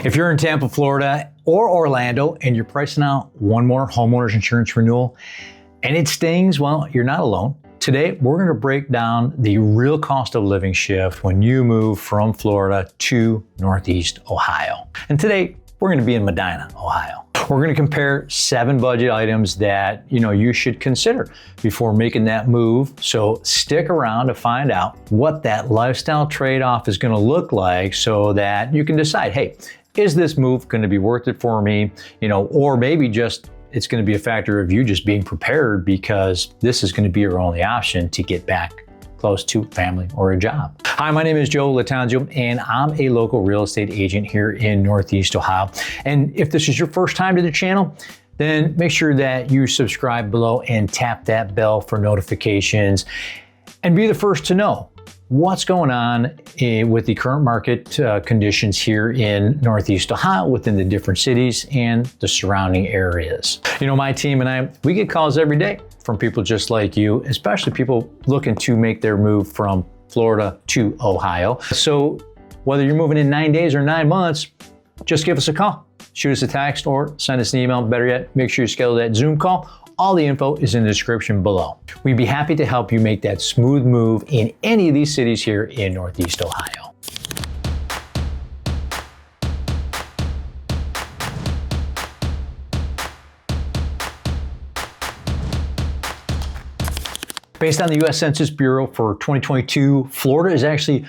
If you're in Tampa, Florida or Orlando and you're pricing out one more homeowner's insurance renewal and it stings, well, you're not alone. Today, we're going to break down the real cost of living shift when you move from Florida to Northeast Ohio. And today, we're going to be in Medina, Ohio. We're going to compare 7 budget items that you should consider before making that move. So stick around to find out what that lifestyle trade-off is going to look like so that you can decide, hey, is this move going to be worth it for me? Or maybe just it's going to be a factor of you just being prepared because this is going to be your only option to get back close to family or a job. Hi, my name is Joe Latanzio, and I'm a local real estate agent here in Northeast Ohio. And if this is your first time to the channel, then make sure that you subscribe below and tap that bell for notifications and be the first to know what's going on with the current market conditions here in Northeast Ohio within the different cities and the surrounding areas. My team and I, we get calls every day from people just like you, especially people looking to make their move from Florida to Ohio. So whether you're moving in 9 days or 9 months, just give us a call, shoot us a text, or send us an email. Better yet, make sure you schedule that Zoom call. All the info is in the description below. We'd be happy to help you make that smooth move in any of these cities here in Northeast Ohio. Based on the U.S. Census Bureau for 2022, Florida is actually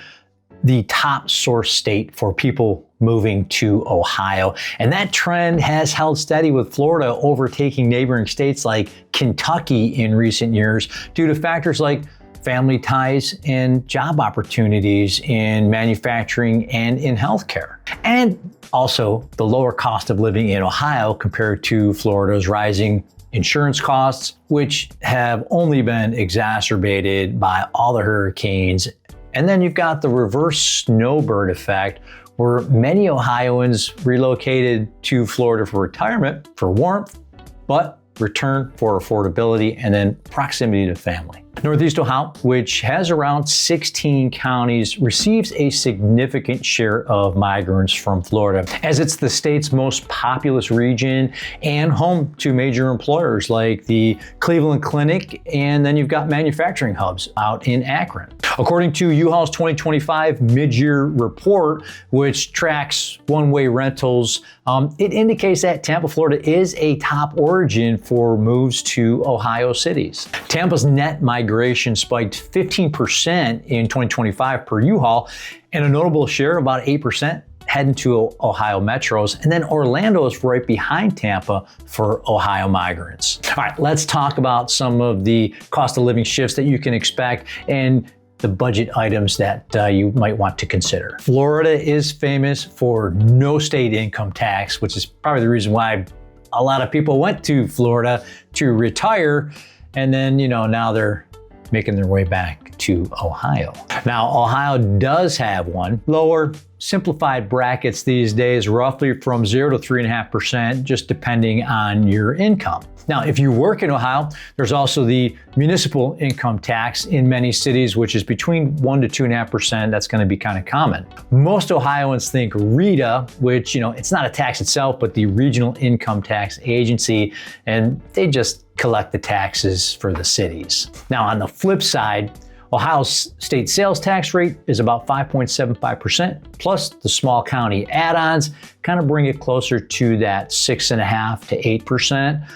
the top source state for people moving to Ohio. And that trend has held steady with Florida overtaking neighboring states like Kentucky in recent years due to factors like family ties and job opportunities in manufacturing and in healthcare. And also the lower cost of living in Ohio compared to Florida's rising insurance costs, which have only been exacerbated by all the hurricanes. And then you've got the reverse snowbird effect, where many Ohioans relocated to Florida for retirement, for warmth, but return for affordability and then proximity to family. Northeast Ohio, which has around 16 counties, receives a significant share of migrants from Florida, as it's the state's most populous region and home to major employers like the Cleveland Clinic, and then you've got manufacturing hubs out in Akron. According to U-Haul's 2025 mid-year report, which tracks one-way rentals, it indicates that Tampa, Florida is a top origin for moves to Ohio cities. Tampa's net migration spiked 15% in 2025 per U-Haul, and a notable share, about 8%, heading to Ohio metros. And then Orlando is right behind Tampa for Ohio migrants. All right, let's talk about some of the cost of living shifts that you can expect and the budget items that you might want to consider. Florida is famous for no state income tax, which is probably the reason why a lot of people went to Florida to retire, and then now they're making their way back to Ohio. Now, Ohio does have one. Lower simplified brackets these days, roughly from 0 to 3.5%, just depending on your income. Now, if you work in Ohio, there's also the municipal income tax in many cities, which is between 1 to 2.5%. That's going to be kind of common. Most Ohioans think RETA, which, it's not a tax itself, but the Regional Income Tax Agency, and they just collect the taxes for the cities. Now, on the flip side, Ohio's state sales tax rate is about 5.75%, plus the small county add-ons kind of bring it closer to that 6.5% to 8%.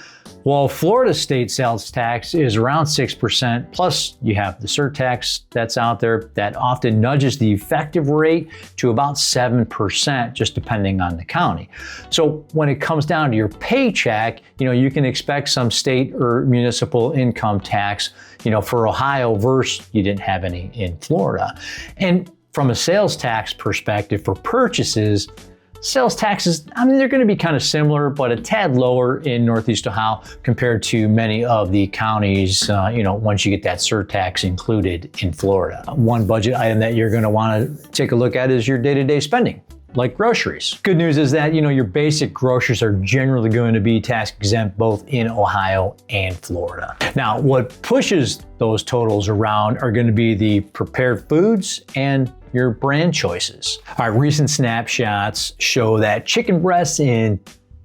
While Florida's state sales tax is around 6%, plus you have the surtax that's out there that often nudges the effective rate to about 7%, just depending on the county. So when it comes down to your paycheck, you can expect some state or municipal income tax, for Ohio versus you didn't have any in Florida. And from a sales tax perspective for purchases, sales taxes, they're going to be kind of similar, but a tad lower in Northeast Ohio compared to many of the counties, once you get that surtax included in Florida. One budget item that you're going to want to take a look at is your day-to-day spending, like groceries. Good news is that, your basic groceries are generally going to be tax exempt both in Ohio and Florida. Now, what pushes those totals around are going to be the prepared foods and your brand choices. All right, recent snapshots show that chicken breasts in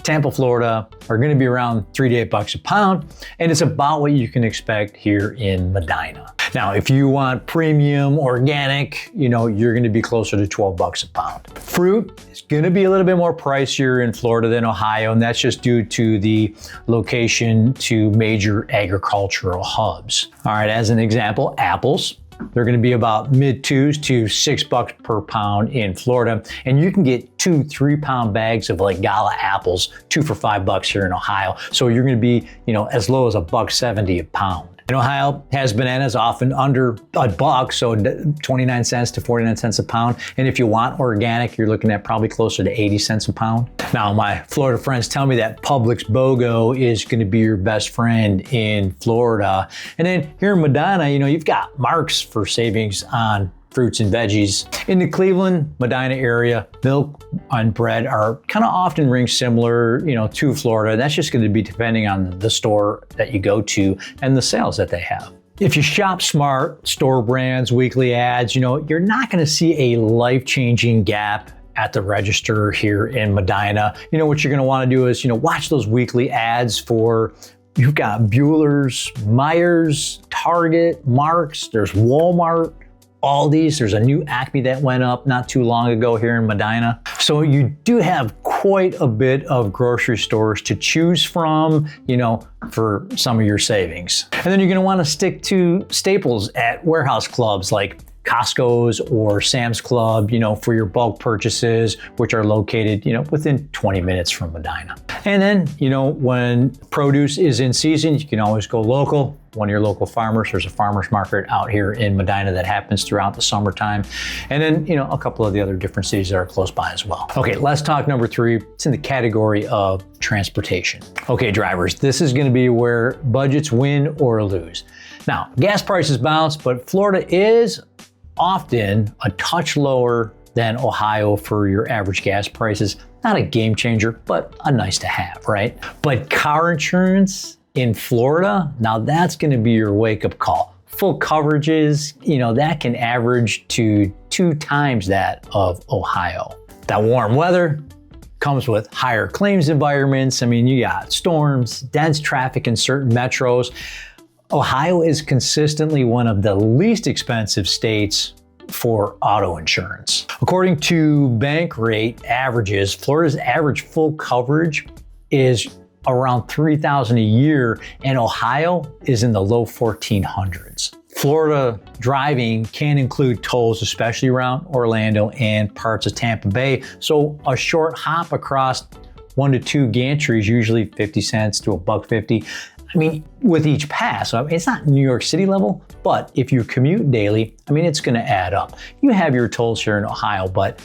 Tampa, Florida are going to be around $3 to $8 a pound, and it's about what you can expect here in Medina. Now, if you want premium organic, you're going to be closer to $12 a pound. Fruit is going to be a little bit more pricier in Florida than Ohio, and that's just due to the location to major agricultural hubs. All right, as an example, apples. They're going to be about mid-2s to $6 per pound in Florida. And you can get 2-3 pound bags of like Gala apples, 2 for $5 here in Ohio. So you're going to be, as low as $1.70 a pound. In Ohio, has bananas often under $1, so 29 cents to 49 cents a pound. And if you want organic, you're looking at probably closer to 80 cents a pound. Now, my Florida friends tell me that Publix BOGO is going to be your best friend in Florida. And then here in Medina, you've got Marks for savings on fruits and veggies. In the Cleveland, Medina area, milk and bread are kind of often ring similar, to Florida. That's just going to be depending on the store that you go to and the sales that they have. If you shop smart, store brands, weekly ads, you're not going to see a life-changing gap at the register here in Medina. What you're going to want to do is, watch those weekly ads for you've got Bueller's, Myers, Target, Marks, there's Walmart, Aldi's, there's a new Acme that went up not too long ago here in Medina. So you do have quite a bit of grocery stores to choose from, for some of your savings. And then you're gonna wanna stick to staples at warehouse clubs like Costco's or Sam's Club, for your bulk purchases, which are located, within 20 minutes from Medina. And then, when produce is in season, you can always go local. One of your local farmers, there's a farmer's market out here in Medina that happens throughout the summertime. And then, a couple of the other different cities that are close by as well. Okay, let's talk number 3. It's in the category of transportation. Okay, drivers, this is gonna be where budgets win or lose. Now, gas prices bounce, but Florida is often a touch lower than Ohio for your average gas prices. Not a game changer, but a nice to have, right? But car insurance in Florida, now that's gonna be your wake-up call. Full coverages, that can average to 2 times that of Ohio. That warm weather comes with higher claims environments. You got storms, dense traffic in certain metros. Ohio is consistently one of the least expensive states for auto insurance. According to Bankrate averages, Florida's average full coverage is around $3,000 a year, and Ohio is in the low 1400s. Florida driving can include tolls, especially around Orlando and parts of Tampa Bay. So a short hop across 1 to 2 gantries, usually 50 cents to $1.50. With each pass, it's not New York City level, but if you commute daily, it's gonna add up. You have your tolls here in Ohio, but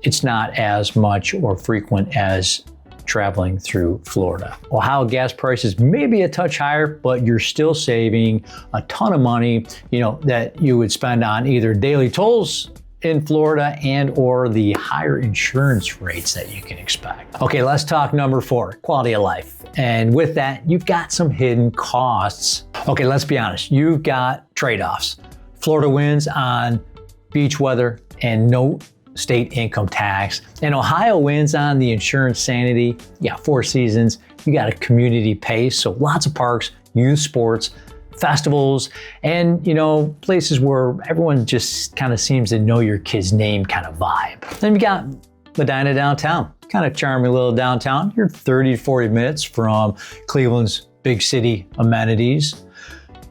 it's not as much or frequent as traveling through Florida. Ohio gas prices may be a touch higher, but you're still saving a ton of money, that you would spend on either daily tolls in Florida and or the higher insurance rates that you can expect. Okay, let's talk number 4, quality of life. And with that, you've got some hidden costs. Okay, let's be honest, you've got trade-offs. Florida wins on beach weather and no state income tax. And Ohio wins on the insurance sanity. Yeah, 4 seasons. You got a community pace, so lots of parks, youth sports, festivals, and places where everyone just kind of seems to know your kid's name kind of vibe. Then you got Medina downtown, kind of charming little downtown. You're 30 to 40 minutes from Cleveland's big city amenities,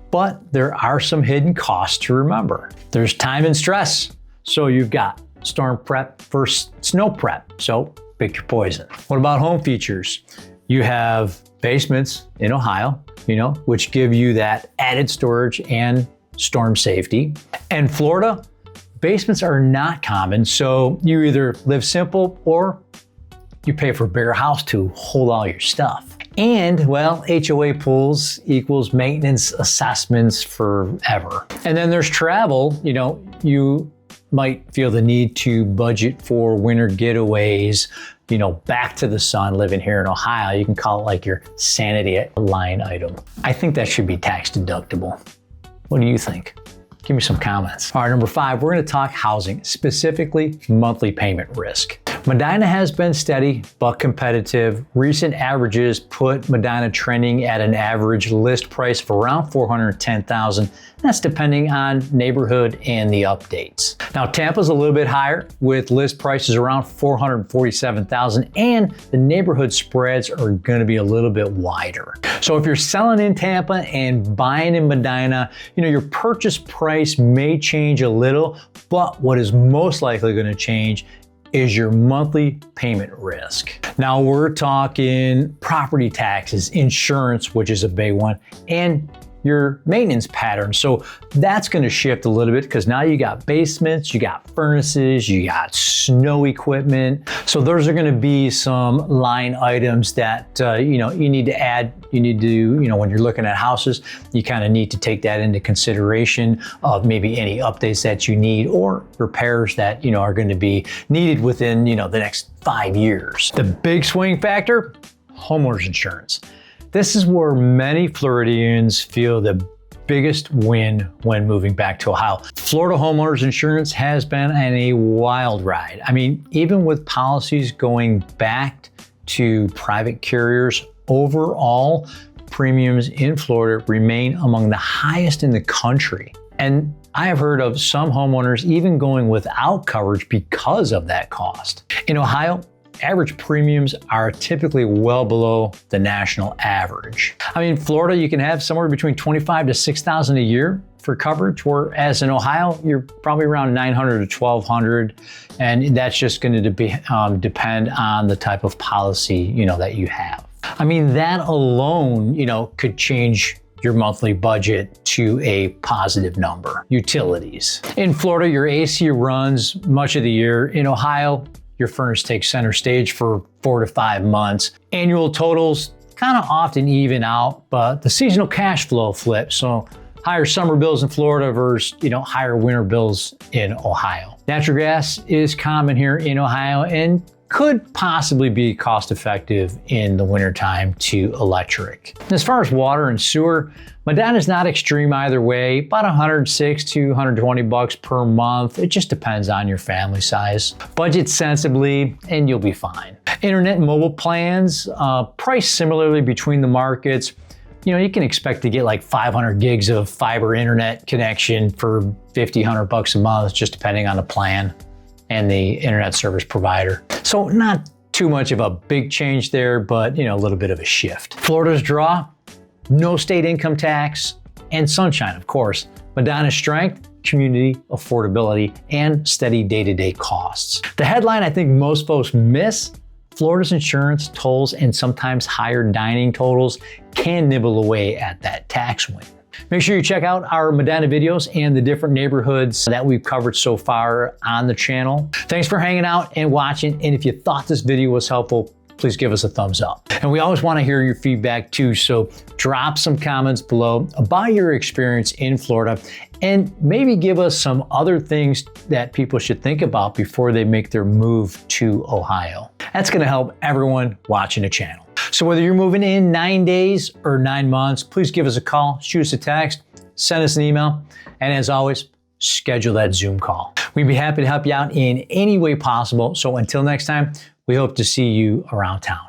but there are some hidden costs to remember. There's time and stress. So you've got storm prep versus snow prep. So pick your poison. What about home features? You have basements in Ohio, which give you that added storage and storm safety. And Florida, basements are not common, so you either live simple or you pay for a bigger house to hold all your stuff. And HOA pools equals maintenance assessments forever. And then there's travel. You might feel the need to budget for winter getaways, back to the sun. Living here in Ohio, you can call it like your sanity line item. I think that should be tax deductible. What do you think? Give me some comments. All right, number 5, we're gonna talk housing, specifically monthly payment risk. Medina has been steady but competitive. Recent averages put Medina trending at an average list price of around $410,000. That's depending on neighborhood and the updates. Now Tampa's a little bit higher with list prices around $447,000, and the neighborhood spreads are gonna be a little bit wider. So if you're selling in Tampa and buying in Medina, your purchase price may change a little, but what is most likely gonna change is your monthly payment risk. Now we're talking property taxes, insurance, which is a big one, and your maintenance pattern. So that's going to shift a little bit because now you got basements, you got furnaces, you got snow equipment. So those are going to be some line items that you need to add. You need to, when you're looking at houses, you kind of need to take that into consideration of maybe any updates that you need or repairs that are going to be needed within the next 5 years. The big swing factor, homeowners insurance. This is where many Floridians feel the biggest win when moving back to Ohio. Florida homeowners insurance has been a wild ride. I mean, even with policies going back to private carriers, overall premiums in Florida remain among the highest in the country. And I have heard of some homeowners even going without coverage because of that cost. In Ohio, average premiums are typically well below the national average. I mean, Florida, you can have somewhere between $25,000 to $6,000 a year for coverage, whereas in Ohio, you're probably around $900 to $1,200, and that's just going to depend on the type of policy that you have. I mean, that alone, could change your monthly budget to a positive number. Utilities. In Florida, your AC runs much of the year. In Ohio, your furnace takes center stage for 4 to 5 months. Annual totals kind of often even out, but the seasonal cash flow flips. So higher summer bills in Florida versus, higher winter bills in Ohio. Natural gas is common here in Ohio and could possibly be cost effective in the wintertime to electric. As far as water and sewer, Medina is not extreme either way, about $106 to $120 per month. It just depends on your family size. Budget sensibly and you'll be fine. Internet and mobile plans, priced similarly between the markets. You can expect to get like 500 gigs of fiber internet connection for $50, $100 a month, just depending on the plan and the internet service provider. So not too much of a big change there, but a little bit of a shift. Florida's draw, no state income tax, and sunshine, of course. Medina's strength, community affordability, and steady day-to-day costs. The headline I think most folks miss, Florida's insurance, tolls, and sometimes higher dining totals can nibble away at that tax win. Make sure you check out our Medina videos and the different neighborhoods that we've covered so far on the channel. Thanks for hanging out and watching. And if you thought this video was helpful, please give us a thumbs up. And we always want to hear your feedback too. So drop some comments below about your experience in Florida and maybe give us some other things that people should think about before they make their move to Ohio. That's going to help everyone watching the channel. So whether you're moving in 9 days or 9 months, please give us a call, shoot us a text, send us an email, and as always, schedule that Zoom call. We'd be happy to help you out in any way possible. So until next time, we hope to see you around town.